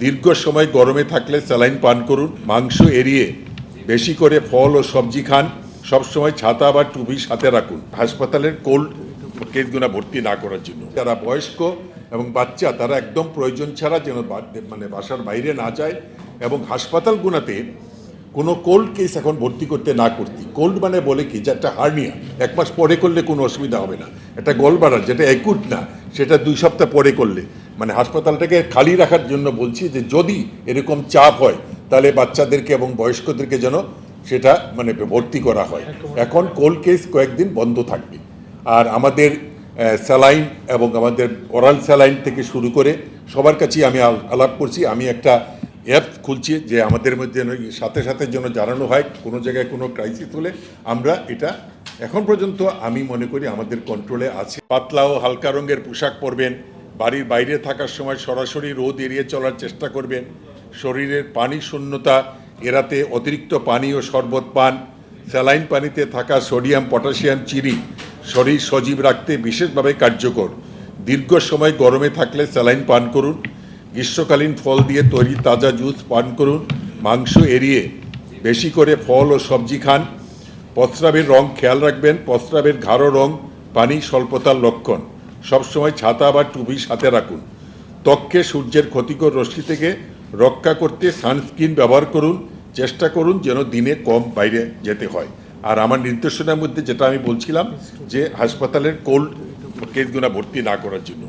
দীর্ঘ সময় গরমে থাকলে স্যালাইন পান করুন। মাংস এড়িয়ে বেশি করে ফল ও সবজি খান। সবসময় ছাতা বা টুপি সাথে রাখুন। হাসপাতালের কোল্ড কেসগুলো ভর্তি না করার জন্য যারা বয়স্ক এবং বাচ্চা তারা একদম প্রয়োজন ছাড়া যেন বাসার বাইরে না যায়, এবং হাসপাতালগুলোতে কোনো কোল্ড কেস এখন ভর্তি করতে না করতে। কোল্ড মানে বলে কি, যে একটা হার্নিয়া 1 মাস পরে করলে কোনো অসুবিধা হবে না। একটা গলবাড়ার যেটা অ্যাকুট না, সেটা 2 সপ্তাহ পরে করলে, মানে হাসপাতালটাকে খালি রাখার জন্য বলছি যে যদি এরকম চাপ হয় তাহলে বাচ্চাদেরকে এবং বয়স্কদেরকে যেন সেটা ভর্তি করা হয়। এখন কোল্ড কেস কয়েকদিন বন্ধ থাকবে। আর আমাদের স্যালাইন এবং আমাদের ওরাল স্যালাইন থেকে শুরু করে সবার কাছেই আমি আলাপ করছি। আমি একটা অ্যাপ খুলছি যে আমাদের মধ্যে সাথে সাথে যেন জানানো হয় কোনো জায়গায় কোনো ক্রাইসিস হলে। আমরা এটা এখন পর্যন্ত আমি মনে করি আমাদের কন্ট্রোলে আছে। পাতলা ও হালকা রঙের পোশাক পরবেন। বাড়ির বাইরে থাকার সময় সরাসরি রোদ এড়িয়ে চলার চেষ্টা করবেন। শরীরের পানি শূন্যতা এড়াতে অতিরিক্ত পানি ও শরবত পান। স্যালাইন পানিতে থাকা সোডিয়াম পটাশিয়াম চিনি শরীর সজীব রাখতে বিশেষভাবে কার্যকর। দীর্ঘ সময় গরমে থাকলে স্যালাইন পান করুন। গ্রীষ্মকালীন ফল দিয়ে তৈরি তাজা জুস পান করুন। মাংস এড়িয়ে বেশি করে ফল ও সবজি খান। প্রস্রাবের রং খেয়াল রাখবেন। প্রস্রাবের গাঢ় রং পানি স্বল্পতার লক্ষণ। সবসময় ছাতা বা টুপি সাথে রাখুন। ত্বককে সূর্যের ক্ষতিকর রশ্মি থেকে রক্ষা করতে সানস্ক্রিন ব্যবহার করুন। চেষ্টা করুন যেন দিনে কম বাইরে যেতে হয়। আর আমার নির্দেশনার মধ্যে যেটা আমি বলছিলাম যে হাসপাতালের কোল্ড কেসগুলো ভর্তি না করার জন্য।